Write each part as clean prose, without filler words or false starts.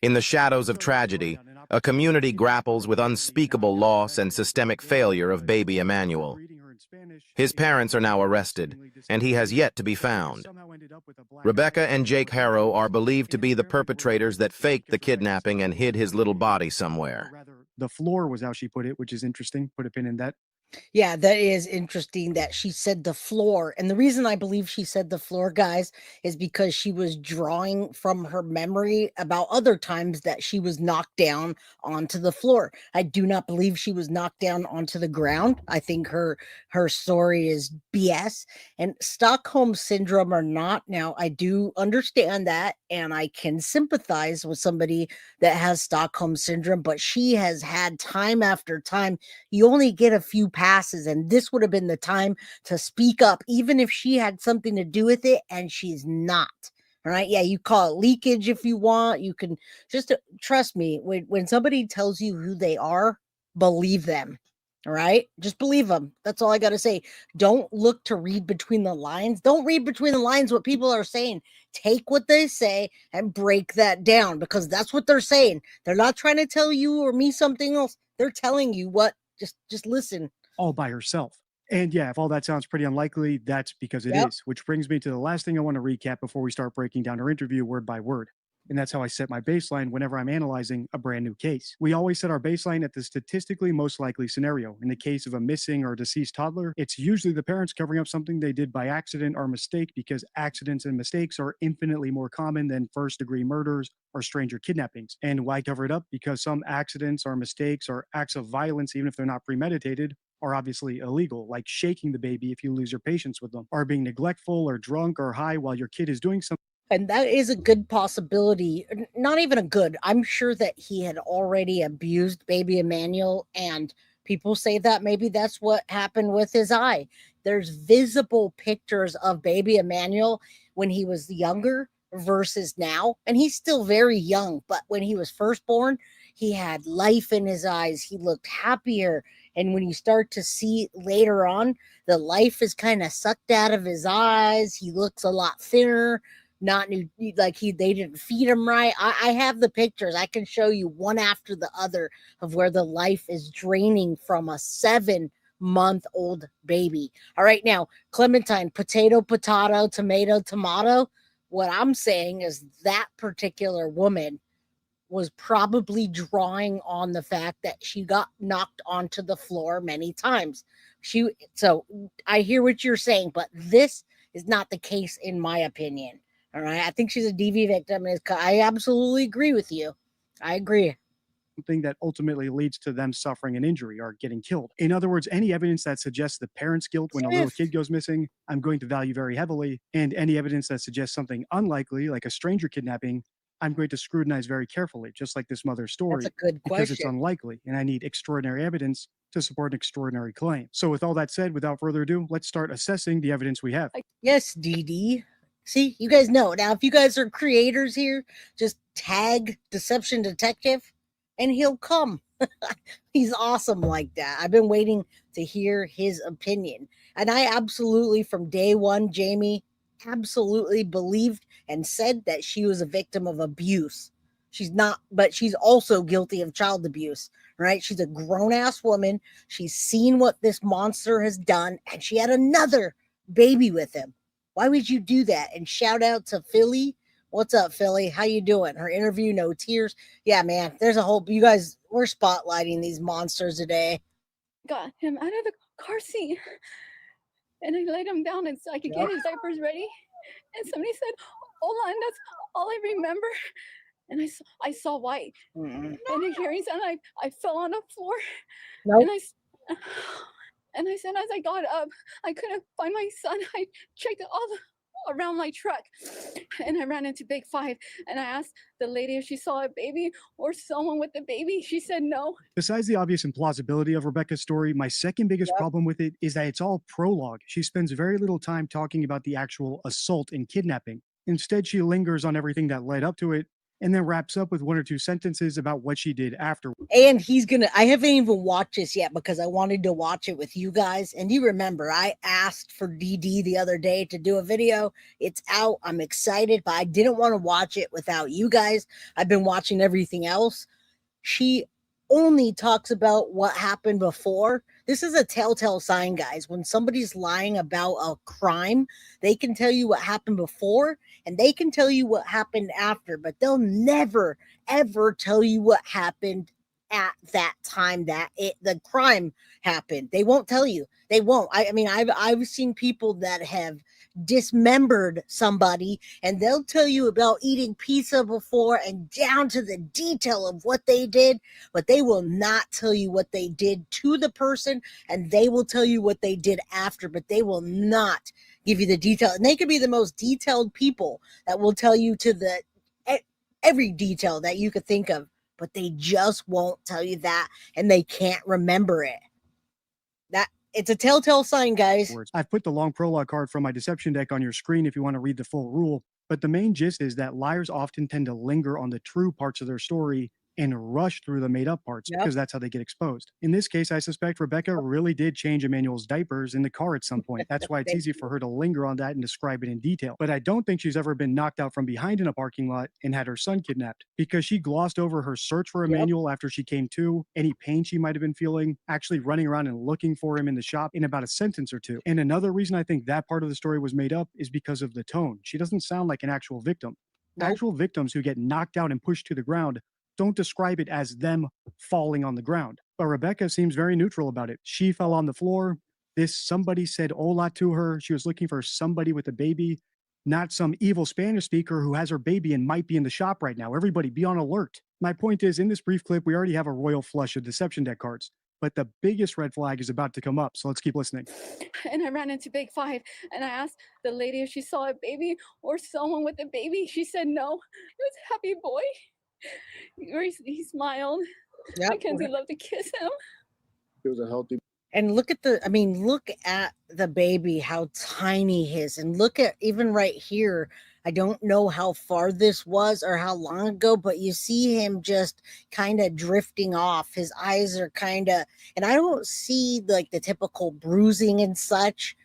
In the shadows of tragedy, a community grapples with unspeakable loss and systemic failure of baby Emmanuel. His parents are now arrested, and he has yet to be found. Rebecca and Jake Haro are believed to be the perpetrators that faked the kidnapping and hid his little body somewhere. The floor was how she put it, which is interesting. Put a pin in that. Yeah, that is interesting that she said the floor. And the reason I believe she said the floor, guys, is because she was drawing from her memory about other times that she was knocked down onto the floor. I do not believe she was knocked down onto the ground. I think her story is BS. And Stockholm syndrome or not, now I do understand that and I can sympathize with somebody that has Stockholm syndrome, but she has had time after time. You only get a few passes, and this would have been the time to speak up, even if she had something to do with it, and she's not. All right. Yeah, you call it leakage if you want. You can just trust me. When somebody tells you who they are, believe them. All right. Just believe them. That's all I got to say. Don't look to read between the lines. Don't read between the lines what people are saying. Take what they say and break that down because that's what they're saying. They're not trying to tell you or me something else. They're telling you what. Just listen. All by herself. And yeah, if all that sounds pretty unlikely, that's because it is. Which brings me to the last thing I want to recap before we start breaking down her interview word by word. And that's how I set my baseline whenever I'm analyzing a brand new case. We always set our baseline at the statistically most likely scenario. In the case of a missing or deceased toddler, it's usually the parents covering up something they did by accident or mistake because accidents and mistakes are infinitely more common than first-degree murders or stranger kidnappings. And why cover it up? Because some accidents or mistakes or acts of violence, even if they're not premeditated, are obviously illegal, like shaking the baby if you lose your patience with them, or being neglectful or drunk or high while your kid is doing something. And that is a good possibility. Not even a good. I'm sure that he had already abused baby Emmanuel, and people say that maybe that's what happened with his eye. There's visible pictures of baby Emmanuel when he was younger versus now. And he's still very young, but when he was first born, he had life in his eyes. He looked happier. And when you start to see later on, the life is kind of sucked out of his eyes. He looks a lot thinner, not new, like they didn't feed him right. I have the pictures. I can show you one after the other of where the life is draining from a 7-month-old baby. All right, now Clementine, potato, tomato. What I'm saying is that particular woman was probably drawing on the fact that she got knocked onto the floor many times. So I hear what you're saying, but this is not the case in my opinion. All right. I think she's a DV victim. I absolutely agree with you. I agree. Something that ultimately leads to them suffering an injury or getting killed. In other words, any evidence that suggests the parent's guilt when a little kid goes missing, I'm going to value very heavily. And any evidence that suggests something unlikely, like a stranger kidnapping, I'm going to scrutinize very carefully, just like this mother's story. That's a good question. Because it's unlikely, and I need extraordinary evidence to support an extraordinary claim. So with all that said, without further ado, let's start assessing the evidence we have. Yes, DD. See, you guys know. Now, if you guys are creators here, just tag Deception Detective and he'll come. He's awesome like that. I've been waiting to hear his opinion. And I absolutely, from day one, Jamie, absolutely believed and said that she was a victim of abuse. She's not, but she's also guilty of child abuse, right? She's a grown-ass woman. She's seen what this monster has done, and she had another baby with him. Why would you do that? And shout out to Philly. What's up, Philly? How you doing? Her interview, no tears. Yeah, man, there's a whole, you guys, we're spotlighting these monsters today. Got him out of the car seat and I laid him down and so I could get his diapers ready. And somebody said, hold on, that's all I remember. And I saw white. And a hearing sound, I fell on the floor. Nope. And I said, as I got up, I couldn't find my son. I checked all around my truck and I ran into Big Five and I asked the lady if she saw a baby or someone with a baby. She said no. Besides the obvious implausibility of Rebecca's story, my second biggest problem with it is that it's all prologue. She spends very little time talking about the actual assault and kidnapping. Instead, she lingers on everything that led up to it, and then wraps up with 1 or 2 sentences about what she did after. And I haven't even watched this yet because I wanted to watch it with you guys. And you remember, I asked for DD the other day to do a video. It's out. I'm excited, but I didn't want to watch it without you guys. I've been watching everything else. She only talks about what happened before. This is a telltale sign, guys. When somebody's lying about a crime, they can tell you what happened before and they can tell you what happened after, but they'll never, ever tell you what happened at that time that the crime happened. They won't tell you. They won't. I mean, I've seen people that have dismembered somebody and they'll tell you about eating pizza before and down to the detail of what they did, but they will not tell you what they did to the person, and they will tell you what they did after, but they will not give you the detail. And they could be the most detailed people that will tell you to the every detail that you could think of, but they just won't tell you that, and they can't remember it. It's a telltale sign, guys. I've put the long prologue card from my deception deck on your screen if you want to read the full rule, but the main gist is that liars often tend to linger on the true parts of their story and rush through the made up parts because that's how they get exposed. In this case, I suspect Rebecca really did change Emmanuel's diapers in the car at some point. That's why it's easy for her to linger on that and describe it in detail. But I don't think she's ever been knocked out from behind in a parking lot and had her son kidnapped, because she glossed over her search for Emmanuel after she came to, any pain she might have been feeling, actually running around and looking for him in the shop in about a sentence or two. And another reason I think that part of the story was made up is because of the tone. She doesn't sound like an actual victim. Actual victims who get knocked out and pushed to the ground don't describe it as them falling on the ground. But Rebecca seems very neutral about it. She fell on the floor. Somebody said hola to her. She was looking for somebody with a baby, not some evil Spanish speaker who has her baby and might be in the shop right now. Everybody be on alert. My point is, in this brief clip, we already have a royal flush of deception deck cards, but the biggest red flag is about to come up. So let's keep listening. And I ran into Big Five and I asked the lady if she saw a baby or someone with a baby. She said no. It was a happy boy. He smiled. Mackenzie loved to kiss him. It was a healthy. And look at the baby, how tiny he is. And look at even right here. I don't know how far this was or how long ago, but you see him just kind of drifting off. His eyes are kind of, and I don't see like the typical bruising and such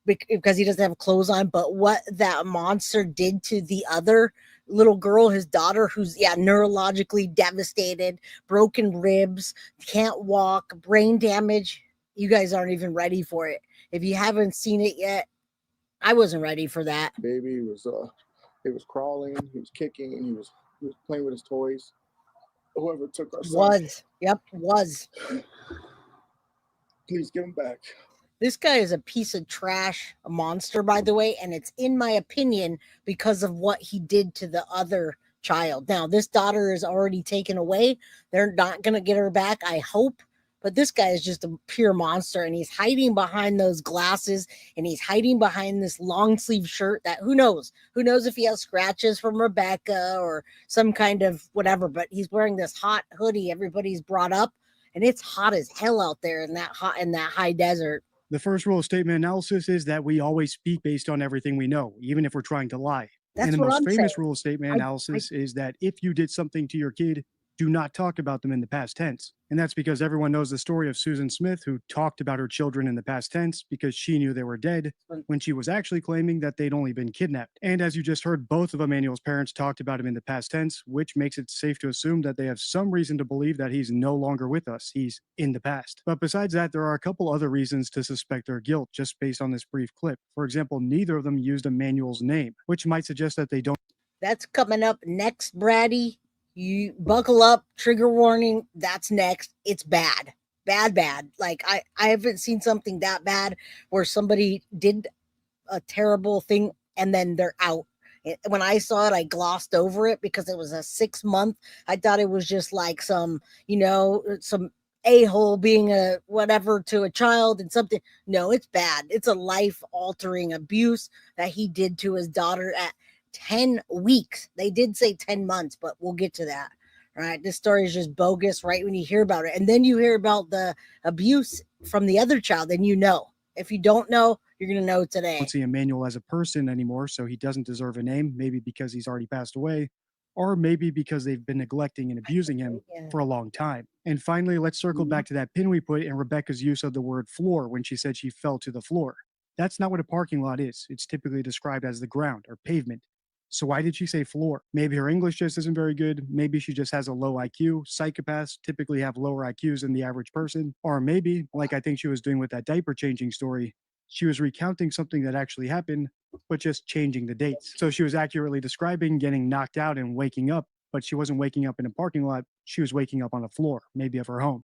because he doesn't have clothes on, but what that monster did to the other little girl, his daughter, who's neurologically devastated, broken ribs, can't walk, brain damage. You guys aren't even ready for it. If you haven't seen it yet, I wasn't ready for that. Baby was he was crawling, he was kicking, and he was playing with his toys. Whoever took our son was. Please give him back. This guy is a piece of trash, a monster, by the way, and it's in my opinion because of what he did to the other child. Now, this daughter is already taken away. They're not going to get her back, I hope. But this guy is just a pure monster, and he's hiding behind those glasses, and he's hiding behind this long sleeve shirt that who knows? Who knows if he has scratches from Rebecca or some kind of whatever, but he's wearing this hot hoodie everybody's brought up, and it's hot as hell out there in that high desert. The first rule of statement analysis is that we always speak based on everything we know, even if we're trying to lie. That's and the what most I'm famous saying. rule of statement analysis is that if you did something to your kid, do not talk about them in the past tense. And that's because everyone knows the story of Susan Smith, who talked about her children in the past tense because she knew they were dead when she was actually claiming that they'd only been kidnapped. And as you just heard, both of Emmanuel's parents talked about him in the past tense, which makes it safe to assume that they have some reason to believe that he's no longer with us. He's in the past. But besides that, there are a couple other reasons to suspect their guilt just based on this brief clip. For example, neither of them used Emmanuel's name, which might suggest that they don't. That's coming up next, Brady. You buckle up, trigger warning. That's next. It's bad. Bad. Like I haven't seen something that bad where somebody did a terrible thing and then they're out. When I saw it, I glossed over it because it was a 6 month. I thought it was just like some a-hole being a whatever to a child and something. No, it's bad. It's a life-altering abuse that he did to his daughter at 10 weeks. They did say 10 months, but we'll get to that. All right. This story is just bogus right when you hear about it. And then you hear about the abuse from the other child, and you know. If you don't know, you're going to know today. Don't see Emmanuel as a person anymore, so he doesn't deserve a name, maybe because he's already passed away, or maybe because they've been neglecting and abusing him Yeah. for a long time. And finally, let's circle back to that pin we put in Rebecca's use of the word floor when she said she fell to the floor. That's not what a parking lot is. It's typically described as the ground or pavement. So why did she say floor? Maybe her English just isn't very good. Maybe she just has a low IQ. Psychopaths typically have lower IQs than the average person. Or maybe, like I think she was doing with that diaper changing story, she was recounting something that actually happened, but just changing the dates. So she was accurately describing getting knocked out and waking up, but she wasn't waking up in a parking lot. She was waking up on the floor, maybe of her home.